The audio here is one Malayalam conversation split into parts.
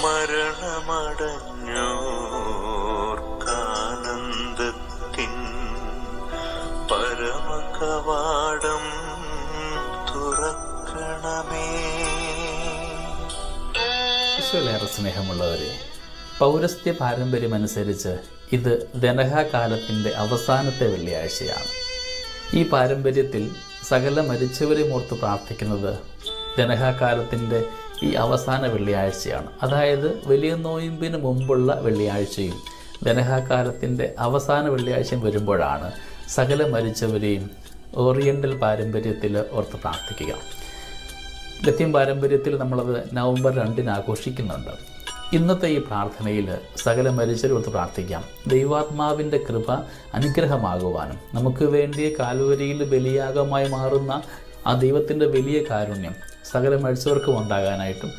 മരണമടഞ്ഞോർക്കാനന്ദത്തിൻ പരമകവാടം തുറക്കണമേ. ഈശോയിലേറെ സ്നേഹമുള്ളവരെ, പൗരസ്ത്യ പാരമ്പര്യമനുസരിച്ച് ഇത് ദനഹാകാലത്തിൻ്റെ അവസാനത്തെ വെള്ളിയാഴ്ചയാണ്. ഈ പാരമ്പര്യത്തിൽ സകല മരിച്ചവരെ ഓർത്ത് പ്രാർത്ഥിക്കുന്നത് ദനഹാകാലത്തിൻ്റെ ഈ അവസാന വെള്ളിയാഴ്ചയാണ്. അതായത് വലിയ നോയമ്പിന് മുമ്പുള്ള വെള്ളിയാഴ്ചയും ദനഹാകാലത്തിൻ്റെ അവസാന വെള്ളിയാഴ്ചയും വരുമ്പോഴാണ് സകല മരിച്ചവരെയും ഓറിയൻ്റൽ പാരമ്പര്യത്തിൽ ഓർത്ത് പ്രാർത്ഥിക്കുക. ലത്തീൻ പാരമ്പര്യത്തിൽ നമ്മളത് നവംബർ 2 ആഘോഷിക്കുന്നുണ്ട്. ഇന്നത്തെ ഈ പ്രാർത്ഥനയിൽ സകല മരിച്ചവരോർത്ത് പ്രാർത്ഥിക്കാം. ദൈവാത്മാവിൻ്റെ കൃപ അനുഗ്രഹമാകുവാനും നമുക്ക് വേണ്ടി കാൽവരിയിൽ ബലിയാഗമായി മാറുന്ന ആ ദൈവത്തിൻ്റെ വലിയ കാരുണ്യം സകല മരിച്ചവർക്കും ഉണ്ടാകാനായിട്ടും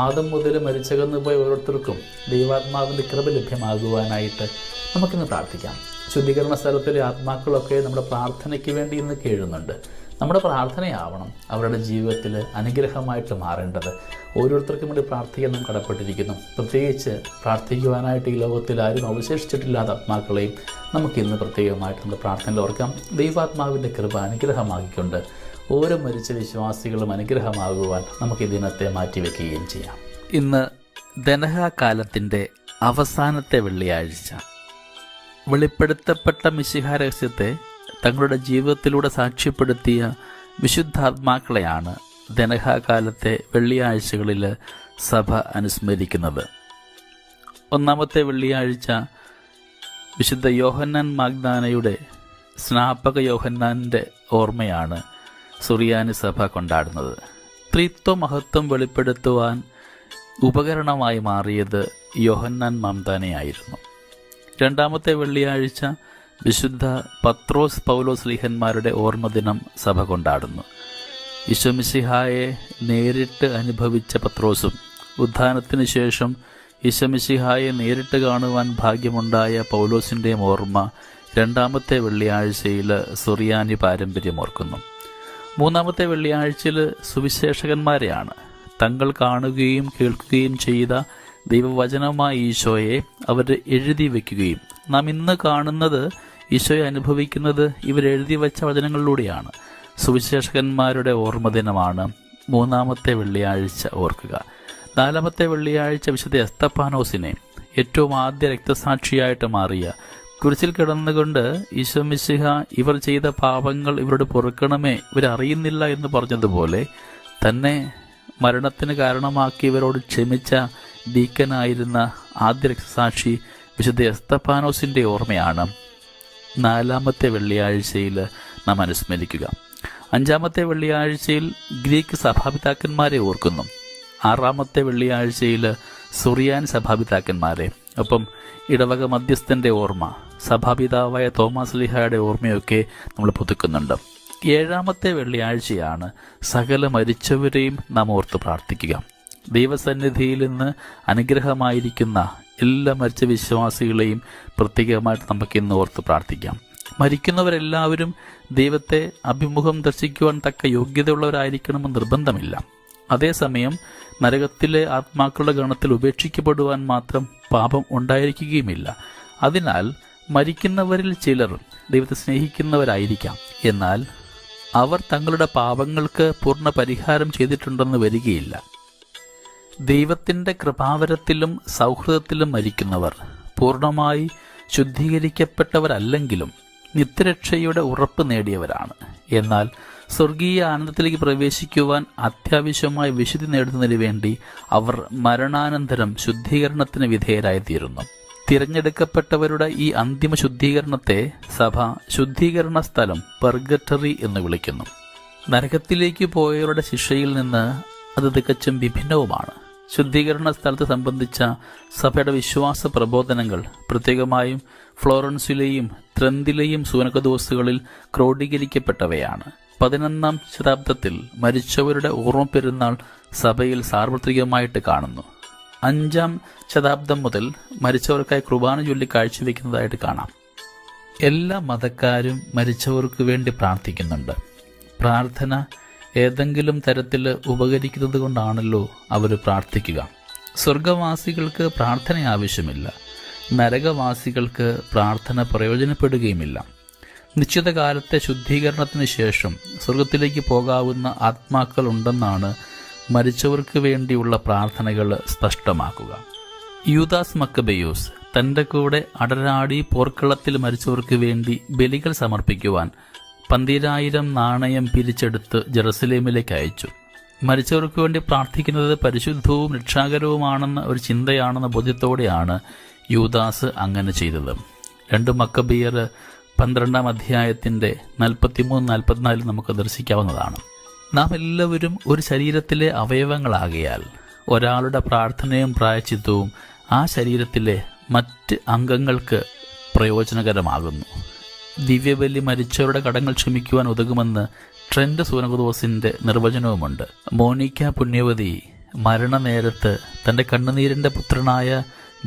ആദം മുതൽ മരിച്ചകന്നു പോയ ഓരോരുത്തർക്കും ദൈവാത്മാവിൻ്റെ കൃപ ലഭ്യമാകുവാനായിട്ട് നമുക്കിന്ന് പ്രാർത്ഥിക്കാം. ശുദ്ധീകരണ സ്ഥലത്തിലെ ആത്മാക്കളൊക്കെ നമ്മുടെ പ്രാർത്ഥനയ്ക്ക് വേണ്ടി ഇന്ന് കേഴുന്നുണ്ട്. നമ്മുടെ പ്രാർത്ഥനയാവണം അവരുടെ ജീവിതത്തിൽ അനുഗ്രഹമായിട്ട് മാറേണ്ടത്. ഓരോരുത്തർക്കും വേണ്ടി പ്രാർത്ഥിക്കാൻ നാം കടപ്പെട്ടിരിക്കുന്നു. പ്രത്യേകിച്ച് പ്രാർത്ഥിക്കുവാനായിട്ട് ഈ ലോകത്തിൽ ആരും അവശേഷിച്ചിട്ടില്ലാത്ത ആത്മാക്കളെയും നമുക്കിന്ന് പ്രത്യേകമായിട്ട് നമ്മുടെ പ്രാർത്ഥനയിൽ ഓർക്കാം. ദൈവാത്മാവിൻ്റെ കൃപ അനുഗ്രഹമാക്കിക്കൊണ്ട് ഓരോ മരിച്ച വിശ്വാസികളും അനുഗ്രഹമാകുവാൻ നമുക്ക് ഈ ദിനത്തെ മാറ്റിവെക്കുകയും ചെയ്യാം. ഇന്ന് ദനഹാകാലത്തിൻ്റെ അവസാനത്തെ വെള്ളിയാഴ്ച. വെളിപ്പെടുത്തപ്പെട്ട മിശിഹ രഹസ്യത്തെ തങ്ങളുടെ ജീവിതത്തിലൂടെ സാക്ഷ്യപ്പെടുത്തിയ വിശുദ്ധാത്മാക്കളെയാണ് ദനഹാകാലത്തെ വെള്ളിയാഴ്ചകളിൽ സഭ അനുസ്മരിക്കുന്നത്. ഒന്നാമത്തെ വെള്ളിയാഴ്ച വിശുദ്ധ യോഹന്നാൻ മാഗ്ദാനയുടെ സ്നാപക യോഹന്നാൻ്റെ ഓർമ്മയാണ് സുറിയാനി സഭ കൊണ്ടാടുന്നത്. ത്രിത്വ മഹത്വം വെളിപ്പെടുത്തുവാൻ ഉപകരണമായി മാറിയത് യോഹന്നാൻ മാഗ്ദാനയായിരുന്നു. രണ്ടാമത്തെ വെള്ളിയാഴ്ച വിശുദ്ധ പത്രോസ് പൗലോസ് ലീഹന്മാരുടെ ഓർമ്മദിനം സഭ കൊണ്ടാടുന്നു. ഈശോമിശിഹായെ നേരിട്ട് അനുഭവിച്ച പത്രോസും ഉത്ഥാനത്തിന് ശേഷം ഈശോമിശിഹായെ നേരിട്ട് കാണുവാൻ ഭാഗ്യമുണ്ടായ പൗലോസിൻ്റെയും ഓർമ്മ രണ്ടാമത്തെ വെള്ളിയാഴ്ചയിൽ സുറിയാനി പാരമ്പര്യം ഓർക്കുന്നു. മൂന്നാമത്തെ വെള്ളിയാഴ്ചയിൽ സുവിശേഷകന്മാരെയാണ്. തങ്ങൾ കാണുകയും കേൾക്കുകയും ചെയ്ത ദൈവവചനമായ ഈശോയെ അവർ എഴുതി വയ്ക്കുകയും നാം ഇന്ന് കാണുന്നത് ഈശോയെ അനുഭവിക്കുന്നത് ഇവരെഴുതി വച്ച വചനങ്ങളിലൂടെയാണ്. സുവിശേഷകന്മാരുടെ ഓർമ്മദിനമാണ് മൂന്നാമത്തെ വെള്ളിയാഴ്ച ഓർക്കുക. നാലാമത്തെ വെള്ളിയാഴ്ച വിശുദ്ധ എസ്തപ്പാനോസിനെ ഏറ്റവും ആദ്യ രക്തസാക്ഷിയായിട്ട് മാറിയ, കുരിശിൽ കിടന്നുകൊണ്ട് ഈശോ മിശിഹ ഇവർ ചെയ്ത പാപങ്ങൾ ഇവരോട് പൊറുക്കണമേ, ഇവരറിയുന്നില്ല എന്ന് പറഞ്ഞതുപോലെ തന്നെ മരണത്തിന് കാരണമാക്കി ഇവരോട് ക്ഷമിച്ച ഡീക്കനായിരുന്ന ആദ്യ രക്തസാക്ഷി വിശുദ്ധ എസ്തപ്പാനോസിൻ്റെ ഓർമ്മയാണ് നാലാമത്തെ വെള്ളിയാഴ്ചയിൽ നാം അനുസ്മരിക്കുക. അഞ്ചാമത്തെ വെള്ളിയാഴ്ചയിൽ ഗ്രീക്ക് സഭാപിതാക്കന്മാരെ ഓർക്കുന്നു. ആറാമത്തെ വെള്ളിയാഴ്ചയിൽ സുറിയാൻ സഭാപിതാക്കന്മാരെ, ഒപ്പം ഇടവക മധ്യസ്ഥൻ്റെ ഓർമ്മ, സഭാപിതാവായ തോമാസ് ലീഹായുടെ ഓർമ്മയൊക്കെ നമ്മൾ പുതുക്കുന്നുണ്ട്. ഏഴാമത്തെ വെള്ളിയാഴ്ചയാണ് സകല മരിച്ചവരെയും നാം ഓർത്ത് പ്രാർത്ഥിക്കുക. ദൈവസന്നിധിയിൽ നിന്ന് അനുഗ്രഹമായിരിക്കുന്ന എല്ലാ മരിച്ച വിശ്വാസികളെയും പ്രത്യേകമായിട്ട് നമുക്കിന്ന് ഓർത്ത് പ്രാർത്ഥിക്കാം. മരിക്കുന്നവരെല്ലാവരും ദൈവത്തെ അഭിമുഖം ദർശിക്കുവാൻ തക്ക യോഗ്യതയുള്ളവരായിരിക്കണമെന്ന് നിർബന്ധമില്ല. അതേസമയം നരകത്തിലെ ആത്മാക്കളുടെ ഗണത്തിൽ ഉപേക്ഷിക്കപ്പെടുവാൻ മാത്രം പാപം ഉണ്ടായിരിക്കുകയുമില്ല. അതിനാൽ മരിക്കുന്നവരിൽ ചിലർ ദൈവത്തെ സ്നേഹിക്കുന്നവരായിരിക്കാം. എന്നാൽ അവർ തങ്ങളുടെ പാപങ്ങൾക്ക് പൂർണ്ണ പരിഹാരം ചെയ്തിട്ടുണ്ടെന്ന് വരികയില്ല. ദൈവത്തിൻ്റെ കൃപാവരത്തിലും സൗഹൃദത്തിലും മരിക്കുന്നവർ പൂർണ്ണമായി ശുദ്ധീകരിക്കപ്പെട്ടവരല്ലെങ്കിലും നിത്യരക്ഷയുടെ ഉറപ്പ് നേടിയവരാണ്. എന്നാൽ സ്വർഗീയ ആനന്ദത്തിലേക്ക് പ്രവേശിക്കുവാൻ അത്യാവശ്യമായ വിശുദ്ധി നേടുന്നതിന് വേണ്ടി അവർ മരണാനന്തരം ശുദ്ധീകരണത്തിന് വിധേയരായിത്തീരുന്നു. തിരഞ്ഞെടുക്കപ്പെട്ടവരുടെ ഈ അന്തിമ ശുദ്ധീകരണത്തെ സഭ ശുദ്ധീകരണ സ്ഥലം പെർഗറ്ററി എന്ന് വിളിക്കുന്നു. നരകത്തിലേക്ക് പോയവരുടെ ശിക്ഷയിൽ നിന്ന് അത് തികച്ചും വിഭിന്നവുമാണ്. ശുദ്ധീകരണ സ്ഥലത്തെ സംബന്ധിച്ച സഭയുടെ വിശ്വാസ പ്രബോധനങ്ങൾ പ്രത്യേകമായും ഫ്ലോറൻസിലെയും ത്രന്തിലെയും സൂനകദോസുകളിൽ ക്രോഡീകരിക്കപ്പെട്ടവയാണ്. 11ാം ശതാബ്ദത്തിൽ മരിച്ചവരുടെ ഓർമ്മ പെരുന്നാൾ സഭയിൽ സാർവത്രികമായിട്ട് കാണുന്നു. 5ാം ശതാബ്ദം മുതൽ മരിച്ചവർക്കായി കുർബാന ചൊല്ലി കാഴ്ചവെക്കുന്നതായിട്ട് കാണാം. എല്ലാ മതക്കാരും മരിച്ചവർക്ക് വേണ്ടി പ്രാർത്ഥിക്കുന്നുണ്ട്. പ്രാർത്ഥന ഏതെങ്കിലും തരത്തിൽ ഉപകരിക്കുന്നത് കൊണ്ടാണല്ലോ അവർ പ്രാർത്ഥിക്കുക. സ്വർഗവാസികൾക്ക് പ്രാർത്ഥന ആവശ്യമില്ല, നരകവാസികൾക്ക് പ്രാർത്ഥന പ്രയോജനപ്പെടുകയുമില്ല. നിശ്ചിത കാലത്തെ ശുദ്ധീകരണത്തിന് ശേഷം സ്വർഗത്തിലേക്ക് പോകാവുന്ന ആത്മാക്കൾ ഉണ്ടെന്നാണ് മരിച്ചവർക്ക് വേണ്ടിയുള്ള പ്രാർത്ഥനകൾ സ്പഷ്ടമാക്കുക. യൂദാസ് മക്കബെയൂസ് തൻ്റെ കൂടെ അടരാടി പോർക്കളത്തിൽ മരിച്ചവർക്ക് വേണ്ടി ബലികൾ സമർപ്പിക്കുവാൻ 12,000 നാണയം പിരിച്ചെടുത്ത് ജെറുസലേമിലേക്ക് അയച്ചു. മരിച്ചവർക്ക് വേണ്ടി പ്രാർത്ഥിക്കുന്നത് പരിശുദ്ധവും രക്ഷാകരവുമാണെന്ന ഒരു ചിന്തയാണെന്ന ബോധ്യത്തോടെയാണ് യൂദാസ് അങ്ങനെ ചെയ്തത്. 2 മക്കബിയർ 12-ാം അധ്യായത്തിൻ്റെ 43-44 നമുക്ക് ദർശിക്കാവുന്നതാണ്. നാം എല്ലാവരും ഒരു ശരീരത്തിലെ അവയവങ്ങളാകിയാൽ ഒരാളുടെ പ്രാർത്ഥനയും പ്രായശ്ചിത്തവും ആ ശരീരത്തിലെ മറ്റ് അംഗങ്ങൾക്ക് പ്രയോജനകരമാകുന്നു. ദിവ്യബലി മരിച്ചവരുടെ കടങ്ങൾ ക്ഷമിക്കുവാൻ ഉതകുമെന്ന് ട്രെൻഡ് സൂനകദോസിന്റെ നിർവചനവുമുണ്ട്. മോനിക്ക പുണ്യവതി മരണനേരത്ത് തൻ്റെ കണ്ണുനീരിൻ്റെ പുത്രനായ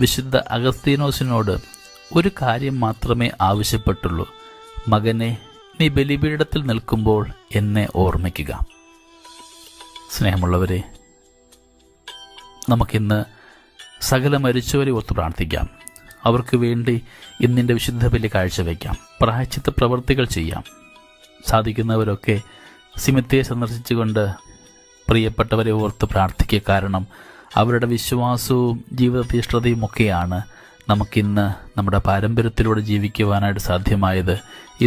വിശുദ്ധ അഗസ്തീനോസിനോട് ഒരു കാര്യം മാത്രമേ ആവശ്യപ്പെട്ടുള്ളൂ: മകനെ, നീ ബലിപീഠത്തിൽ നിൽക്കുമ്പോൾ എന്നെ ഓർമ്മിക്കുക. സ്നേഹമുള്ളവരെ, നമുക്കിന്ന് സകല മരിച്ചവരെ ഓർത്ത് പ്രാർത്ഥിക്കാം. അവർക്ക് വേണ്ടി ഇന്നിൻ്റെ വിശുദ്ധ ബലി കാഴ്ചവെക്കാം. പ്രായശ്ചിത്ത പ്രവൃത്തികൾ ചെയ്യാം. സാധിക്കുന്നവരൊക്കെ സിമിത്തേയെ സന്ദർശിച്ചുകൊണ്ട് പ്രിയപ്പെട്ടവരെ ഓർത്ത് പ്രാർത്ഥിക്കുക. കാരണം അവരുടെ വിശ്വാസവും ജീവിതതീഷ്ണതയും ഒക്കെയാണ് നമുക്കിന്ന് നമ്മുടെ പാരമ്പര്യത്തിലൂടെ ജീവിക്കുവാനായിട്ട് സാധ്യമായത്.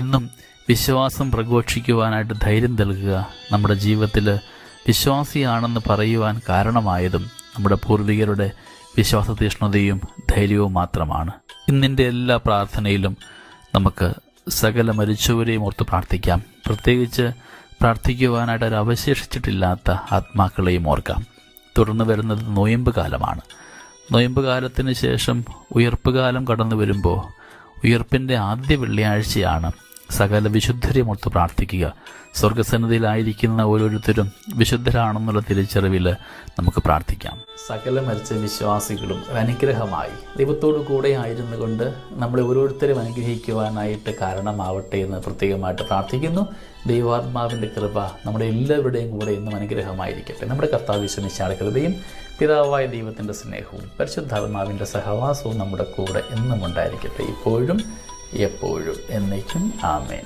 ഇന്നും വിശ്വാസം പ്രഘോഷിക്കുവാനായിട്ട് ധൈര്യം നൽകുക നമ്മുടെ ജീവിതത്തിൽ വിശ്വാസിയാണെന്ന് പറയുവാൻ കാരണമായതും നമ്മുടെ പൂർവികരുടെ വിശ്വാസതീഷ്ണതയും ധൈര്യവും മാത്രമാണ്. ഇന്നിൻ്റെ എല്ലാ പ്രാർത്ഥനയിലും നമുക്ക് സകല മരിച്ചവരെയും ഓർത്ത് പ്രാർത്ഥിക്കാം. പ്രത്യേകിച്ച് പ്രാർത്ഥിക്കുവാനായിട്ട് ഒരു അവശേഷിച്ചിട്ടില്ലാത്ത ആത്മാക്കളെയും ഓർക്കാം. തുടർന്ന് വരുന്നത് നൊയമ്പ് കാലമാണ്. നൊയമ്പ് കാലത്തിന് ശേഷം ഉയർപ്പ് കാലം കടന്നു വരുമ്പോൾ ഉയർപ്പിൻ്റെ ആദ്യ വെള്ളിയാഴ്ചയാണ്. സകല വിശുദ്ധരെയും ഓർത്ത് പ്രാർത്ഥിക്കുക. സ്വർഗസന്നിധിയിലായിരിക്കുന്ന ഓരോരുത്തരും വിശുദ്ധരാണെന്നുള്ള തിരിച്ചറിവിൽ നമുക്ക് പ്രാർത്ഥിക്കാം. സകല മരിച്ച വിശ്വാസികളും അനുഗ്രഹമായി ദൈവത്തോടു കൂടെ ആയിരുന്നു കൊണ്ട് നമ്മളെ ഓരോരുത്തരും അനുഗ്രഹിക്കുവാനായിട്ട് കാരണമാവട്ടെ എന്ന് പ്രത്യേകമായിട്ട് പ്രാർത്ഥിക്കുന്നു. ദൈവാത്മാവിൻ്റെ കൃപ നമ്മുടെ എല്ലാവരുടെയും കൂടെ ഇന്നും അനുഗ്രഹമായിരിക്കട്ടെ. നമ്മുടെ കർത്താവ് യേശുമിശിഹായുടെ കൃപയും പിതാവായ ദൈവത്തിൻ്റെ സ്നേഹവും പരിശുദ്ധാത്മാവിൻ്റെ സഹവാസവും നമ്മുടെ കൂടെ എന്നും ഉണ്ടായിരിക്കട്ടെ, ഇപ്പോഴും എപ്പോഴും എന്നേക്കും. ആമേൻ.